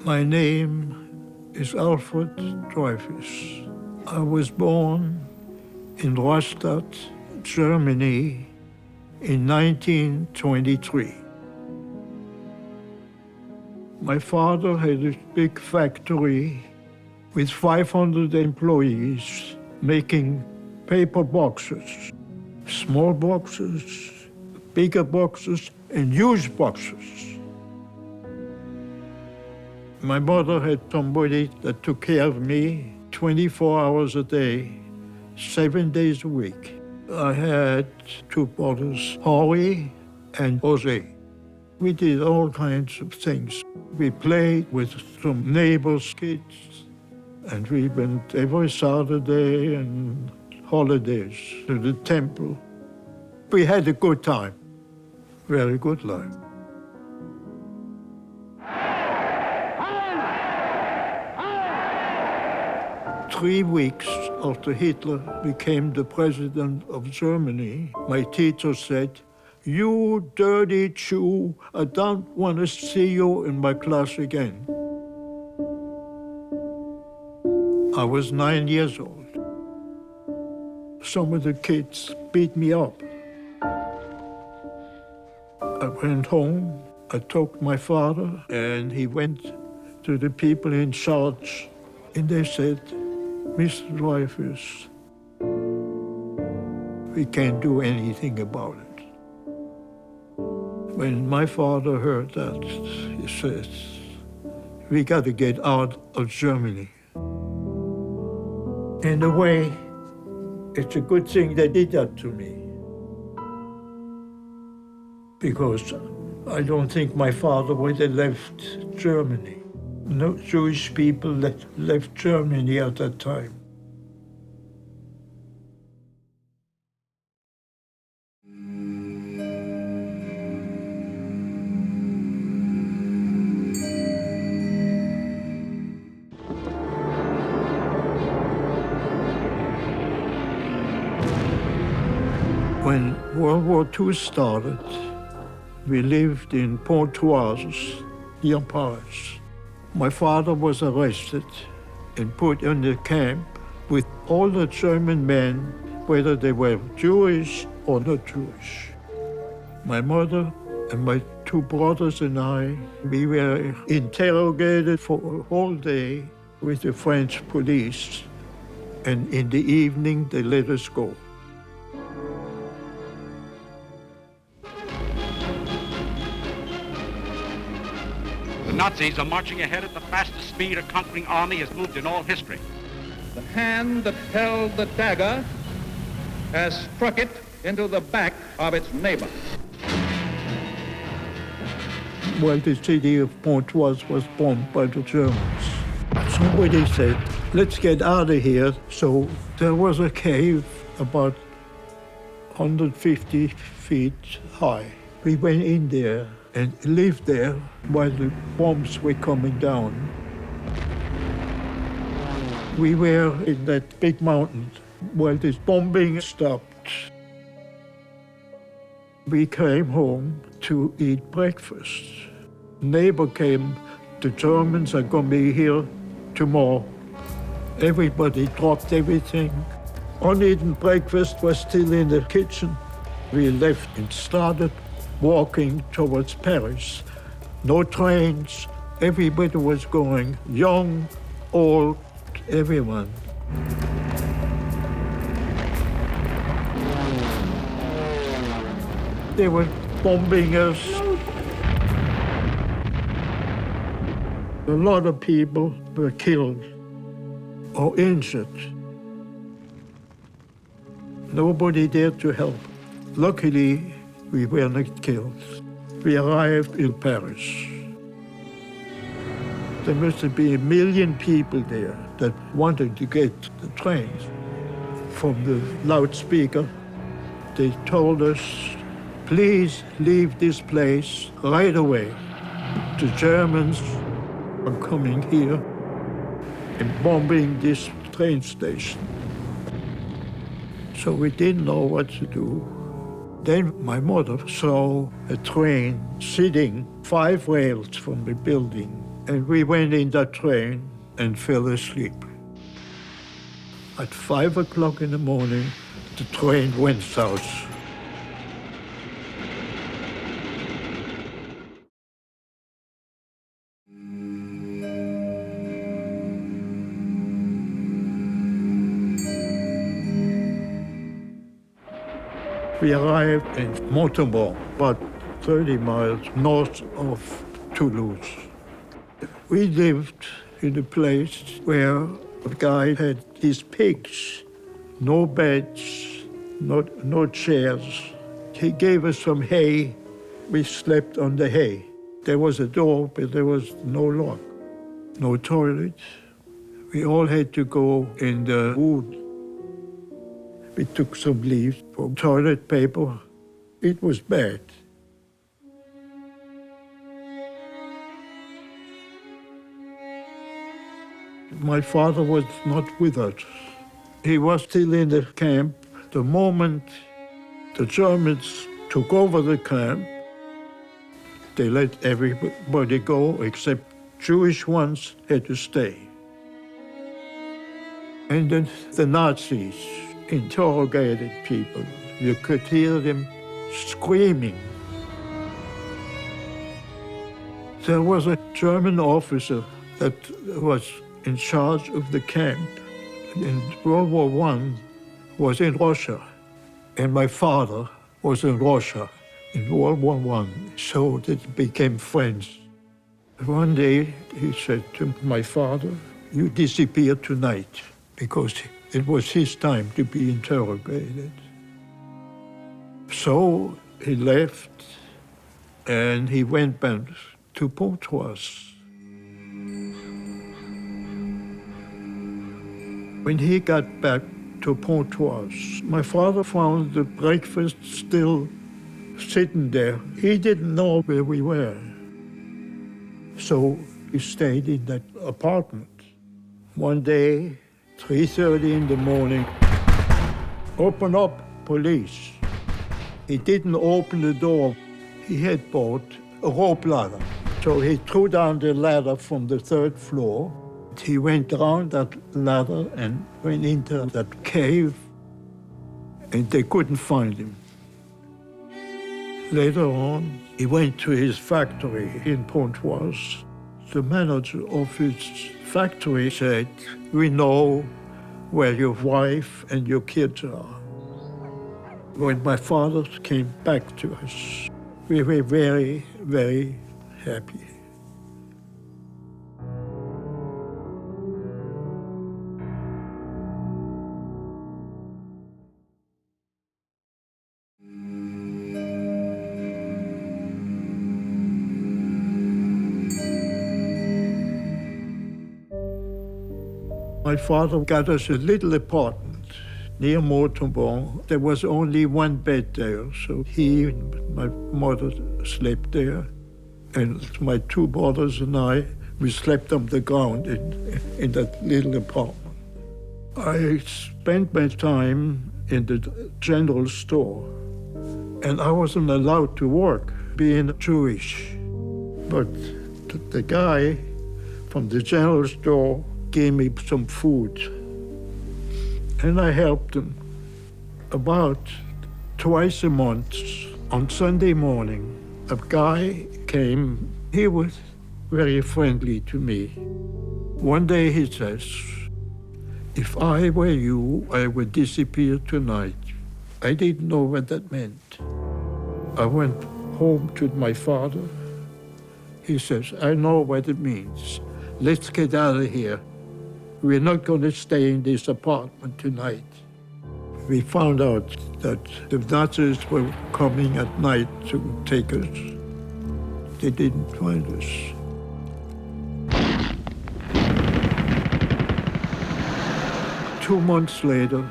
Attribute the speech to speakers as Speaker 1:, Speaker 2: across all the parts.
Speaker 1: My name is Alfred Dreyfus. I was born in Rostock, Germany in 1923. My father had a big factory with 500 employees making paper boxes, small boxes, bigger boxes, and huge boxes. My mother had somebody that took care of me 24 hours a day, 7 days a week. I had two brothers, Henri and Jose. We did all kinds of things. We played with some neighbors' kids, and we went every Saturday and holidays to the temple. We had a good time, very good life. 3 weeks after Hitler became the president of Germany, my teacher said, "You dirty Jew, I don't want to see you in my class again." I was 9 years old. Some of the kids beat me up. I went home, I took my father, and he went to the people in charge, and they said, "Mr. Dreyfus, we can't do anything about it." When my father heard that, he said, "We got to get out of Germany." In a way, it's a good thing they did that to me, because I don't think my father would have left Germany. No Jewish people left Germany at that time. When World War II started, we lived in Pontoise, near Paris. My father was arrested and put in the camp with all the German men, whether they were Jewish or not Jewish. My mother and my two brothers and I, we were interrogated for a whole day with the French police, and in the evening they let us go.
Speaker 2: The Nazis are marching ahead at the fastest speed a conquering army has moved in all history.
Speaker 3: The hand that held the dagger has struck it into the back of its neighbor.
Speaker 1: Well, the city of Pontoise was bombed by the Germans. Somebody said, "Let's get out of here." So there was a cave about 150 feet high. We went in there and lived there while the bombs were coming down. We were in that big mountain while this bombing stopped. We came home to eat breakfast. Neighbor came, "The Germans are going to be here tomorrow." Everybody dropped everything. Uneaten breakfast was still in the kitchen. We left and started walking towards Paris. No trains, everybody was going, young, old, everyone. They were bombing us. A lot of people were killed or injured. Nobody dared to help. Luckily, we were not killed. We arrived in Paris. There must have been 1 million people there that wanted to get the trains. From the loudspeaker, they told us, "Please leave this place right away. The Germans are coming here and bombing this train station." So we didn't know what to do. Then my mother saw a train sitting 5 rails from the building, And we went in the train and fell asleep. At 5 o'clock in the morning, the train went south. We arrived in Montauban, about 30 miles north of Toulouse. We lived in a place where a guy had his pigs, no beds, no chairs. He gave us some hay. We slept on the hay. There was a door, but there was no lock, no toilet. We all had to go in the wood. We took some leaves for toilet paper. It was bad. My father was not with us. He was still in the camp. The moment the Germans took over the camp, they let everybody go except Jewish ones had to stay. And then the Nazis interrogated people. You could hear them screaming. There was a German officer that was in charge of the camp in World War I, was in Russia. And my father was in Russia in World War I, so they became friends. One day he said to my father, "You disappear tonight," because it was his time to be interrogated. So he left and he went back to Pontoise. When he got back to Pontoise, my father found the breakfast still sitting there. He didn't know where we were. So he stayed in that apartment. One day, 3:30 in the morning, "Open up, police." He didn't open the door. He had bought a rope ladder. So he threw down the ladder from the 3rd floor. He went around that ladder and went into that cave, and they couldn't find him. Later on, he went to his factory in Pontoise. The manager of his factory said, "We know where your wife and your kids are." When my father came back to us, we were very, very happy. My father got us a little apartment near Montauban. There was only one bed there, so he and my mother slept there. And my 2 brothers and I, we slept on the ground in that little apartment. I spent my time in the general store, and I wasn't allowed to work, being Jewish. But the guy from the general store gave me some food, and I helped him. About twice a month, on Sunday morning, a guy came. He was very friendly to me. One day he says, "If I were you, I would disappear tonight." I didn't know what that meant. I went home to my father. He says, "I know what it means. Let's get out of here. We're not going to stay in this apartment tonight." We found out that the Nazis were coming at night to take us. They didn't find us. Two months later,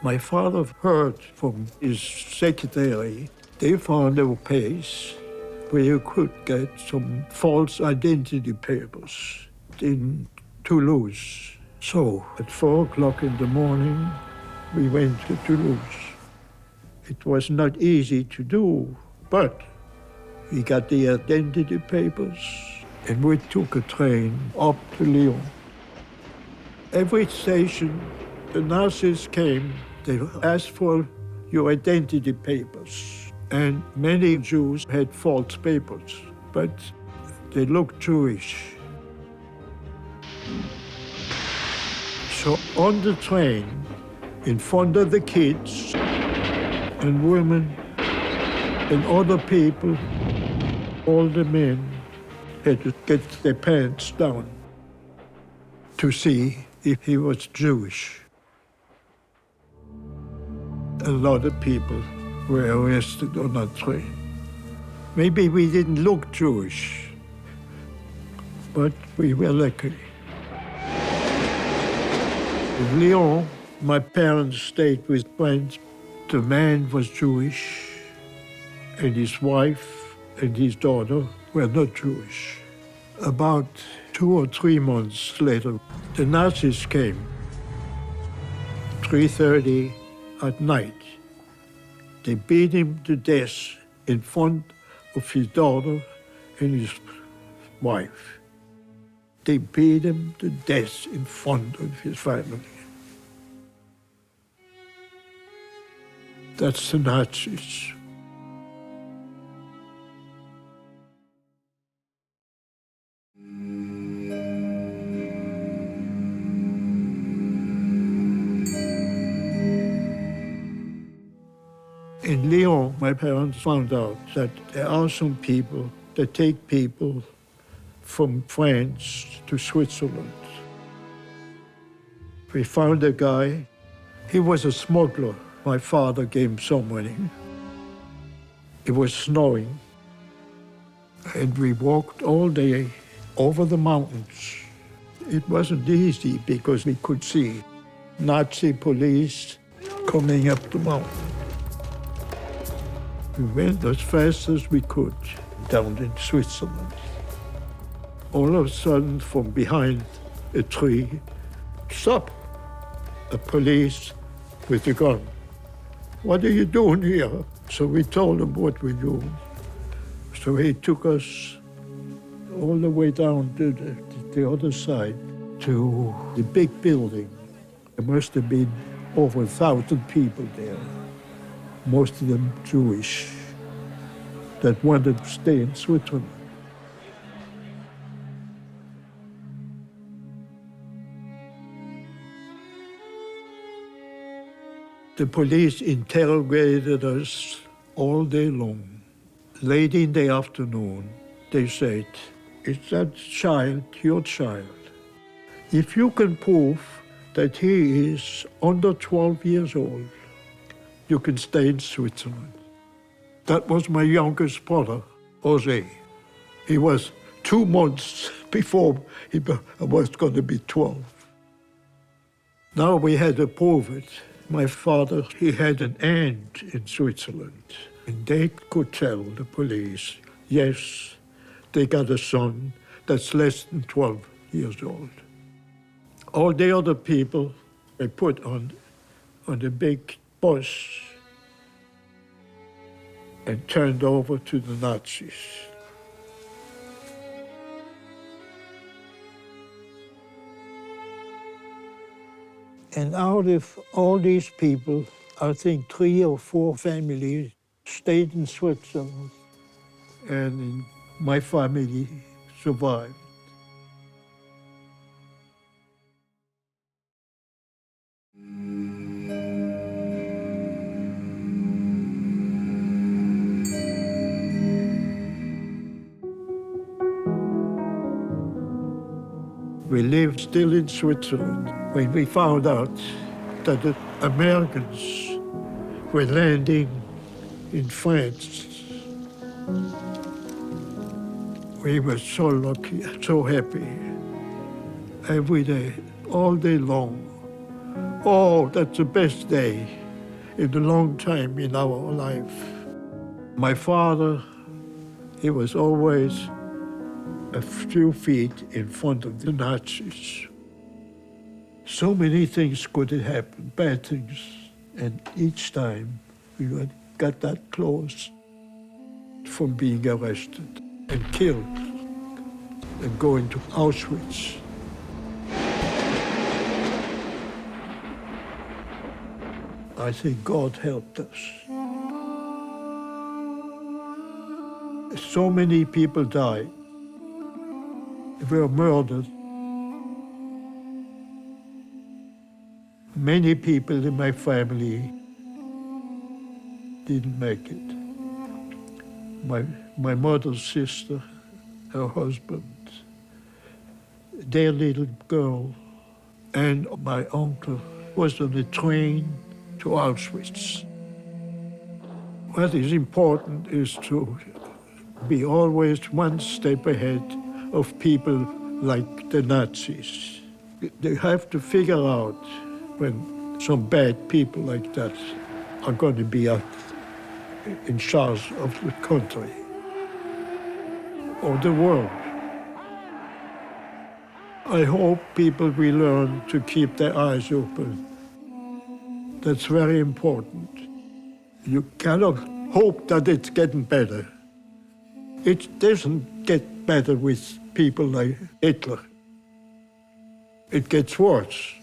Speaker 1: my father heard from his secretary they found a place where you could get some false identity papers in Toulouse. So at 4 o'clock in the morning, we went to Toulouse. It was not easy to do, but we got the identity papers and we took a train up to Lyon. Every station, the Nazis came, they asked for your identity papers. And many Jews had false papers, but they looked Jewish. So on the train, in front of the kids and women and other people, all the men had to get their pants down to see if he was Jewish. A lot of people were arrested on that train. Maybe we didn't look Jewish, but we were lucky. In Lyon, my parents stayed with friends. The man was Jewish, and his wife and his daughter were not Jewish. About 2 or 3 months later, the Nazis came, 3:30 at night. They beat him to death in front of his daughter and his wife. They beat him to death in front of his family. That's the Nazis. In Lyon, my parents found out that there are some people that take people from France to Switzerland. We found a guy. He was a smuggler. My father gave him some money. It was snowing, and we walked all day over the mountains. It wasn't easy because we could see Nazi police coming up the mountain. We went as fast as we could down in Switzerland. All of a sudden, from behind a tree, stop! A police with a gun. What are you doing here? So we told him what we're doing. So he took us all the way down to the other side, to the big building. There must have been over 1,000 people there, most of them Jewish, that wanted to stay in Switzerland. The police interrogated us all day long. Late in the afternoon, they said, "Is that child your child? If you can prove that he is under 12 years old, you can stay in Switzerland." That was my youngest brother, Jose. He was 2 months before he was going to be 12. Now we had to prove it. My father, he had an aunt in Switzerland, and they could tell the police, yes, they got a son that's less than 12 years old. All the other people were put on a big bus and turned over to the Nazis. And out of all these people, I think 3 or 4 families stayed in Switzerland, and my family survived. We lived still in Switzerland when we found out that the Americans were landing in France. We were so lucky, so happy. Every day, all day long. Oh, that's the best day in a long time in our life. My father, he was always a few feet in front of the Nazis. So many things could have happened, bad things, and each time we got that close from being arrested and killed. and going to Auschwitz. I think God helped us. So many people died, were murdered. Many people in my family didn't make it. My mother's sister, her husband, their little girl, and my uncle was on a train to Auschwitz. What is important is to be always one step ahead of people like the Nazis. They have to figure out when some bad people like that are going to be in charge of the country or the world. I hope people will learn to keep their eyes open. That's very important. You cannot hope that it's getting better. It doesn't get better with people like Hitler. It gets worse.